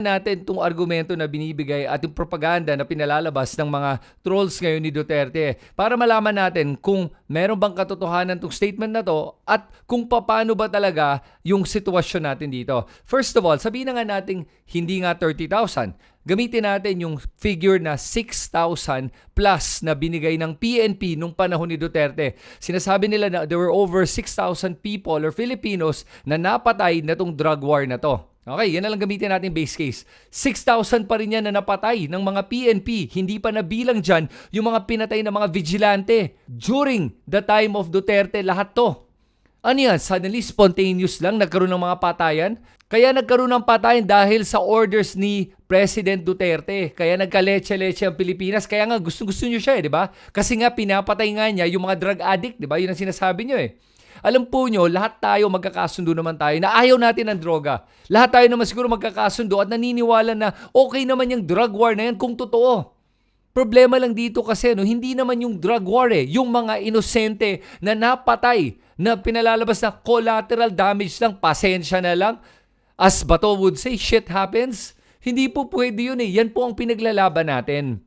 natin itong argumento na binibigay at yung propaganda na pinalalabas ng mga trolls ngayon ni Duterte para malaman natin kung meron bang katotohanan itong statement na to at kung paano ba talaga yung sitwasyon natin dito. First of all, sabihin na nga natin hindi nga 30,000. Gamitin natin yung figure na 6,000 plus na binigay ng PNP nung panahon ni Duterte. Sinasabi nila na there were over 6,000 people or Filipinos na napatay na tong drug war na to. Okay, yan na lang gamitin natin base case. 6,000 pa rin yan na napatay ng mga PNP. Hindi pa nabilang dyan yung mga pinatay na mga vigilante. During the time of Duterte, lahat to. Ano yan? Suddenly, spontaneous lang, nagkaroon ng mga patayan. Kaya nagkaroon ng patayan dahil sa orders ni President Duterte. Kaya nagka-leche-leche ang Pilipinas. Kaya nga gusto nyo siya di ba? Kasi nga pinapatay nga niya yung mga drug addict, di ba? Yun ang sinasabi nyo Alam po nyo, lahat tayo magkakasundo naman tayo na ayaw natin ng droga. Lahat tayo naman siguro magkakasundo at naniniwala na okay naman yung drug war na yan kung totoo. Problema lang dito kasi hindi naman yung drug war yung mga inosente na napatay na pinalalabas na collateral damage lang, pasensya na lang. As Bato would say, shit happens. Hindi po pwede yun Yan po ang pinaglalaban natin.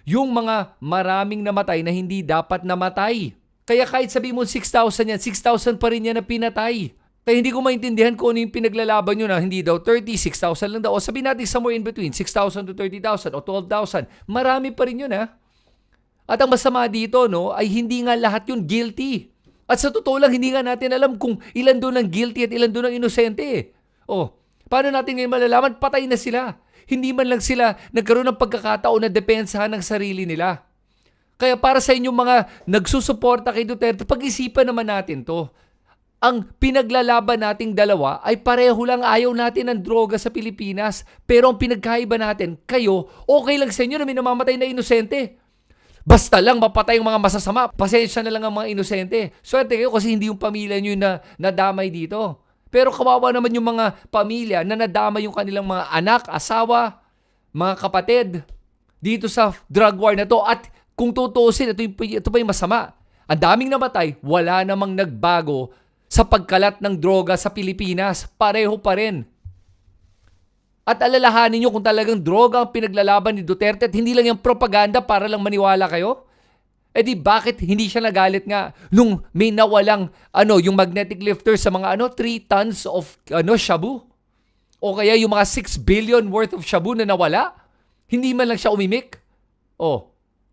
Yung mga maraming namatay na hindi dapat namatay. Kaya kahit sabi mo 6,000 yan, 6,000 pa rin yan na pinatay. Kaya hindi ko maintindihan kung ano yung pinaglalaban nyo na hindi daw 30, 6,000 lang daw. O sabihin natin somewhere in between, 6,000 to 30,000 o 12,000. Marami pa rin yun At ang masama dito ay hindi nga lahat yun guilty. At sa totoo lang, hindi nga natin alam kung ilan doon ang guilty at ilan doon ang inosente paano natin ngayon malalaman? Patay na sila. Hindi man lang sila nagkaroon ng pagkakataon na depensahan ng sarili nila. Kaya para sa inyong mga nagsusuporta kay Duterte, pag-isipan naman natin to. Ang pinaglalaban nating dalawa ay pareho lang ayaw natin ng droga sa Pilipinas. Pero ang pinagkaiba natin, kayo, okay lang sa inyo na may namamatay na inosente. Basta lang mapatay yung mga masasama. Pasensya na lang ang mga inosente. Swerte kayo kasi hindi yung pamilya nyo na nadamay dito. Pero kawawa naman yung mga pamilya na nadamay yung kanilang mga anak, asawa, mga kapatid dito sa drug war na to. At kung tutuusin, ito pa yung masama. Ang daming namatay, wala namang nagbago sa pagkalat ng droga sa Pilipinas. Pareho pa rin. At alalahanin nyo kung talagang droga ang pinaglalaban ni Duterte at hindi lang yung propaganda para lang maniwala kayo. Di bakit hindi siya nagalit nga nung may nawalang yung magnetic lifter sa mga 3 tons of shabu? O kaya yung mga 6 billion worth of shabu na nawala? Hindi man lang siya umimik?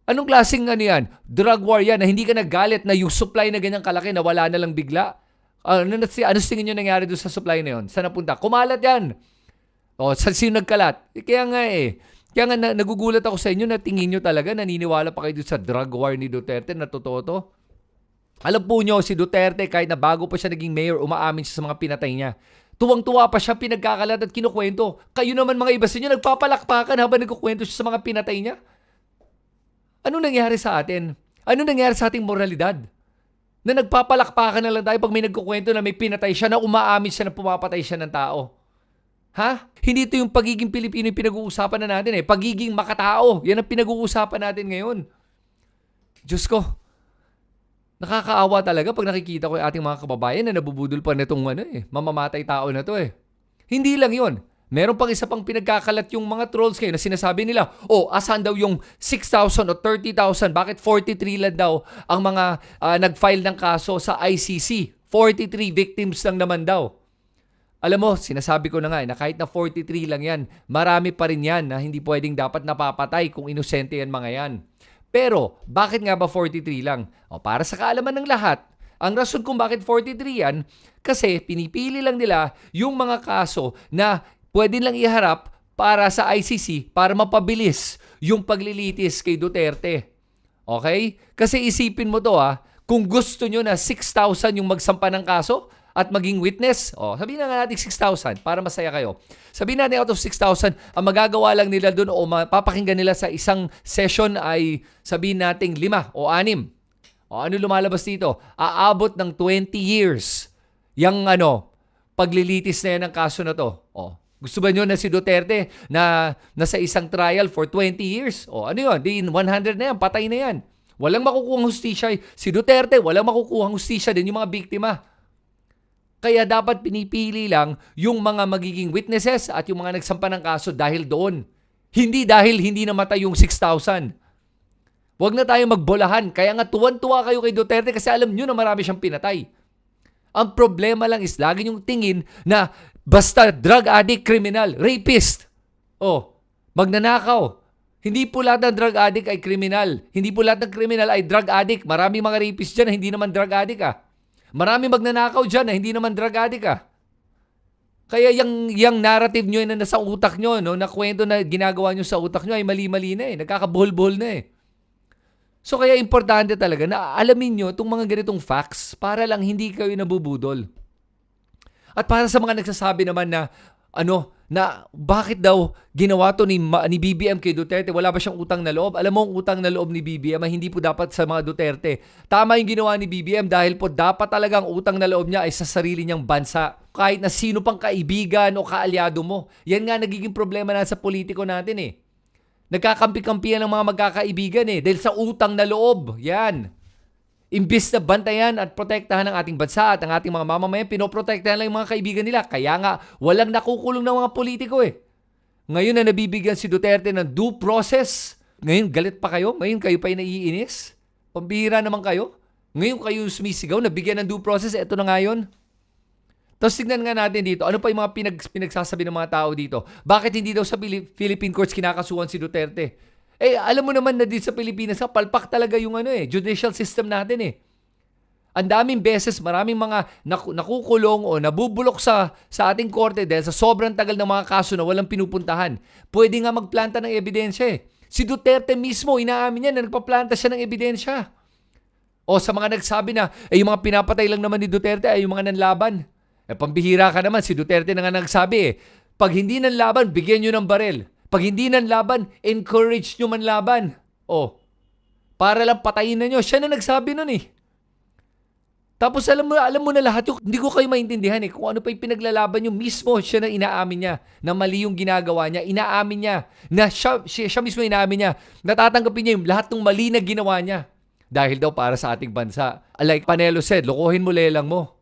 Anong klaseng yan? Drug war yan na hindi ka nagalit na yung supply na ganyang kalaki na wala na lang bigla? Ano tingin nyo nangyari doon sa supply na yun? Saan napunta? Kumalat yan! Sino nagkalat? Kaya nga Kaya nga nagugulat ako sa inyo na tingin nyo talaga, naniniwala pa kayo doon sa drug war ni Duterte na totoo to? Alam po nyo, si Duterte kahit na bago pa siya naging mayor, umaamin siya sa mga pinatay niya. Tuwang-tuwa pa siya, pinagkakalat at kinukwento. Kayo naman mga iba sa inyo, nagpapalakpakan habang nagkukwento siya sa mga pinatay niya. Ano nangyari sa atin? Ano nangyari sa ating moralidad? Na nagpapalakpakan na lang tayo pag may nagkukwento na may pinatay siya, na umaamin siya na pumapatay siya ng tao. Hindi ito yung pagiging Pilipino yung pinag-uusapan na natin Pagiging makatao. Yan ang pinag-uusapan natin ngayon. Diyos ko. Nakakaawa talaga pag nakikita ko yung ating mga kababayan na nabubudol pa na itong mamamatay tao na to Hindi lang yun. Meron pang isa pang pinagkakalat yung mga trolls ngayon na sinasabi nila, asan daw yung 6,000 o 30,000? Bakit 43 lang daw ang mga nag-file ng kaso sa ICC? 43 victims lang naman daw. Alam mo, sinasabi ko na nga na kahit na 43 lang yan, marami pa rin yan na hindi pwedeng dapat napapatay kung inosente yan mga yan. Pero, bakit nga ba 43 lang? Para sa kaalaman ng lahat, ang rason kung bakit 43 yan, kasi pinipili lang nila yung mga kaso na pwede lang iharap para sa ICC para mapabilis yung paglilitis kay Duterte. Okay? Kasi isipin mo to kung gusto nyo na 6,000 yung magsampa ng kaso, at maging witness, sabihin na nga natin 6,000 para masaya kayo. Sabihin natin out of 6,000, ang magagawa lang nila doon o mapapakinggan nila sa isang session ay sabihin natin 5 o 6. Ano lumalabas dito? Aabot ng 20 years yung paglilitis na yan ng kaso na to. Gusto ba nyo na si Duterte na nasa isang trial for 20 years? Ano yun? Di 100 na yan, patay na yan. Walang makukuhang hustisya. Si Duterte, walang makukuhang hustisya din yung mga biktima. Kaya dapat pinipili lang yung mga magiging witnesses at yung mga nagsampa ng kaso dahil doon. Hindi dahil hindi namatay yung 6,000. Huwag na tayo magbolahan. Kaya nga tuwan-tuwa kayo kay Duterte kasi alam nyo na marami siyang pinatay. Ang problema lang is lagi yung tingin na basta drug addict, criminal, rapist. Magnanakaw. Hindi po lahat ng drug addict ay criminal. Hindi po lahat ng criminal ay drug addict. Maraming mga rapist dyan na hindi naman drug addict . Maraming magnanakaw dyan na hindi naman drug addict . Kaya yung narrative nyo na nasa utak nyo, no, na kwento na ginagawa nyo sa utak nyo ay mali-mali na . Nagkakabuhol-buhol na . So kaya importante talaga na alamin nyo itong mga ganitong facts para lang hindi kayo nabubudol. At para sa mga nagsasabi naman na na bakit daw ginawa to ni BBM kay Duterte, wala ba siyang utang na loob? Alam mo, ang utang na loob ni BBM ay hindi po dapat sa mga Duterte. Tama yung ginawa ni BBM dahil po dapat talagang utang na loob niya ay sa sarili niyang bansa. Kahit na sino pang kaibigan o kaalyado mo. Yan nga nagiging problema na sa politiko natin . Nagkakampi-kampihan ng mga magkakaibigan dahil sa utang na loob. Yan. Imbis na bantayan at protektahan ng ating bansa at ang ating mga mamamayan, pinoprotektahan lang yung mga kaibigan nila. Kaya nga, walang nakukulong ng mga politiko . Ngayon na nabibigyan si Duterte ng due process, ngayon galit pa kayo? Ngayon kayo pa yung naiinis? Pambihira naman kayo? Ngayon kayo sumisigaw, nabigyan ng due process, eto na nga yun. Tapos tignan nga natin dito, ano pa yung mga pinagsasabi ng mga tao dito? Bakit hindi daw sa Philippine courts kinakasuhan si Duterte? Alam mo naman na dito sa Pilipinas, palpak talaga yung judicial system natin . Ang daming beses, maraming mga nakukulong o nabubulok sa ating korte dahil sa sobrang tagal ng mga kaso na walang pinupuntahan. Pwede nga magplanta ng ebidensya . Si Duterte mismo, inaamin niya na nagpaplanta siya ng ebidensya. O sa mga nagsabi na, yung mga pinapatay lang naman ni Duterte ay yung mga nanlaban. Pambihira ka naman, si Duterte na nga nagsabi pag hindi nanlaban, bigyan nyo ng barel. Pag hindi nanlaban, encourage nyo manlaban. Para lang patayin na nyo. Siya na nagsabi nun . Tapos alam mo na lahat yung, hindi ko kayo maintindihan kung ano pa yung pinaglalaban nyo mismo. Siya na inaamin niya na mali yung ginagawa niya. Inaamin niya na siya mismo inaamin niya. Natatanggapin niya yung lahat ng mali na ginawa niya. Dahil daw para sa ating bansa. Like Panelo said, lokohin mo lelang mo.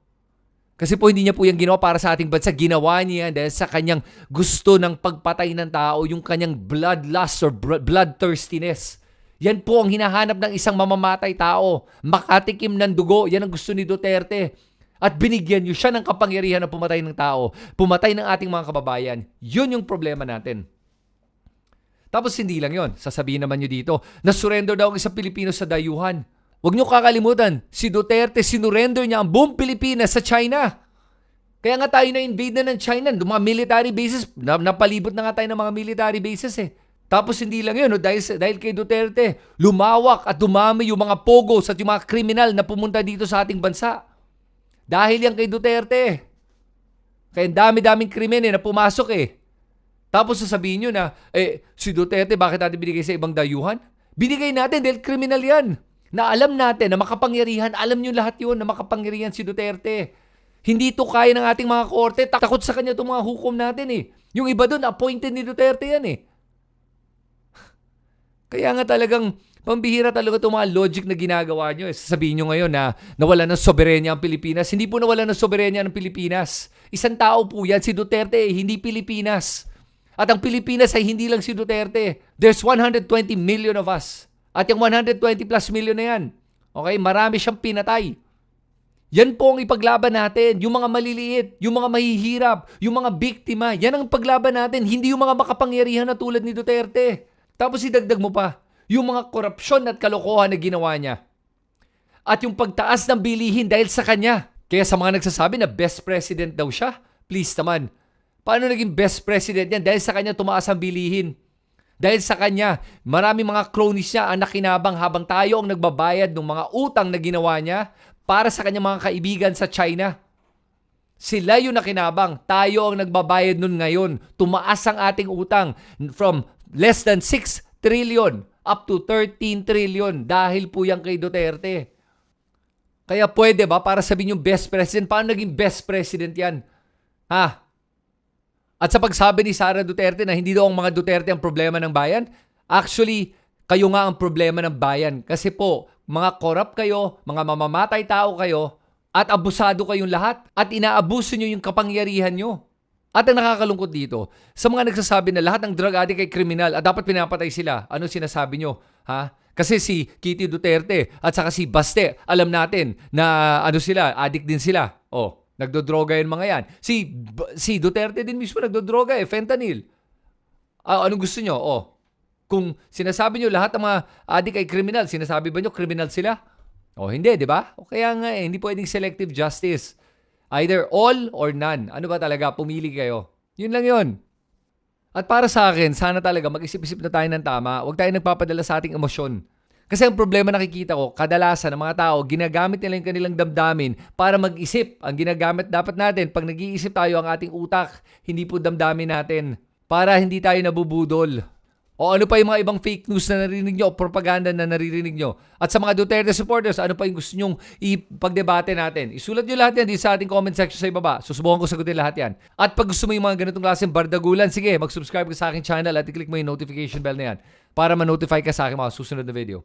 Kasi po hindi niya po yung ginawa para sa ating bansa. Ginawa niya dahil sa kanyang gusto ng pagpatay ng tao, yung kanyang bloodlust or bloodthirstiness. Yan po ang hinahanap ng isang mamamatay tao. Makatikim ng dugo. Yan ang gusto ni Duterte. At binigyan niyo siya ng kapangyarihan na pumatay ng tao. Pumatay ng ating mga kababayan. Yun yung problema natin. Tapos hindi lang yon. Sasabihin naman niyo dito, na-surrender daw ang isang Pilipino sa dayuhan. Huwag niyo kakalimutan, si Duterte, sinurrender niya ang buong Pilipinas sa China. Kaya nga tayo na-invade na ng China. Mga military bases, napalibot na nga tayo ng mga military bases . Tapos hindi lang yun, dahil kay Duterte, lumawak at dumami yung mga pogos at yung mga kriminal na pumunta dito sa ating bansa. Dahil yan kay Duterte. Kaya dami-daming krimen na pumasok . Tapos sasabihin nyo na, si Duterte, bakit natin binigay sa ibang dayuhan? Binigay natin dahil kriminal yan. Na alam natin na makapangyarihan, alam nyo lahat yun na makapangyarihan si Duterte. Hindi to kaya ng ating mga korte. Takot sa kanya itong mga hukom natin . Yung iba doon, appointed ni Duterte yan . Kaya nga talagang pambihira talaga itong mga logic na ginagawa nyo . Sasabihin nyo ngayon na nawala ng soberenya ang Pilipinas. Hindi po nawala ng soberenya ang Pilipinas. Isang tao po yan, si Duterte, hindi Pilipinas. At ang Pilipinas ay hindi lang si Duterte. There's 120 million of us. At yung 120 plus million na yan, okay, marami siyang pinatay. Yan po ang ipaglaban natin. Yung mga maliliit, yung mga mahihirap, yung mga biktima, yan ang paglaban natin. Hindi yung mga makapangyarihan na tulad ni Duterte. Tapos idagdag mo pa, yung mga korupsyon at kalokohan na ginawa niya. At yung pagtaas ng bilihin dahil sa kanya. Kaya sa mga nagsasabi na best president daw siya, please naman, paano naging best president yan? Dahil sa kanya tumaas ang bilihin. Dahil sa kanya, maraming mga cronies niya ang nakinabang habang tayo ang nagbabayad ng mga utang na ginawa niya para sa kanyang mga kaibigan sa China. Sila yung nakinabang. Tayo ang nagbabayad nun ngayon. Tumaas ang ating utang from less than 6 trillion up to 13 trillion dahil po yan kay Duterte. Kaya pwede ba para sabihin yung best president? Paano naging best president yan? At sa pagsabi ni Sara Duterte na hindi daw ang mga Duterte ang problema ng bayan, actually, kayo nga ang problema ng bayan. Kasi po, mga corrupt kayo, mga mamamatay tao kayo, At abusado kayong lahat. At inaabuso nyo yung kapangyarihan nyo. At ang nakakalungkot dito, sa mga nagsasabi na lahat ng drug addict ay kriminal at dapat pinapatay sila, ano sinasabi nyo? Ha? Kasi si Kitty Duterte at saka si Baste, alam natin na sila, addict din sila. Oh, nagdodroga yung mga yan. Si Duterte din mismo nagdodroga fentanyl. Anong gusto nyo? Oh, kung sinasabi nyo lahat ng mga addict ay kriminal, sinasabi ba nyo kriminal sila? Oh, hindi, di ba? O kaya nga hindi pwedeng selective justice. Either all or none. Ano ba talaga? Pumili kayo. Yun lang yun. At para sa akin, sana talaga mag-isip-isip na tayo ng tama. Huwag tayo nagpapadala sa ating emosyon. Kasi ang problema nakikita ko, kadalasan ng mga tao, ginagamit nila yung kanilang damdamin para mag-isip. Ang ginagamit dapat natin, pag nag-iisip tayo ang ating utak, hindi po damdamin natin. Para hindi tayo nabubudol. O ano pa yung mga ibang fake news na narinig nyo o propaganda na naririnig nyo. At sa mga Duterte supporters, ano pa yung gusto nyong ipagdebate natin. Isulat nyo lahat yan dito sa ating comment section sa ibaba. Susubukan ko sagutin lahat yan. At pag gusto mo yung mga ganitong klaseng bardagulan, sige, mag-subscribe ka sa aking channel at i-click mo yung notification bell na yan para ma-notify ka sa aking mga susunod na video.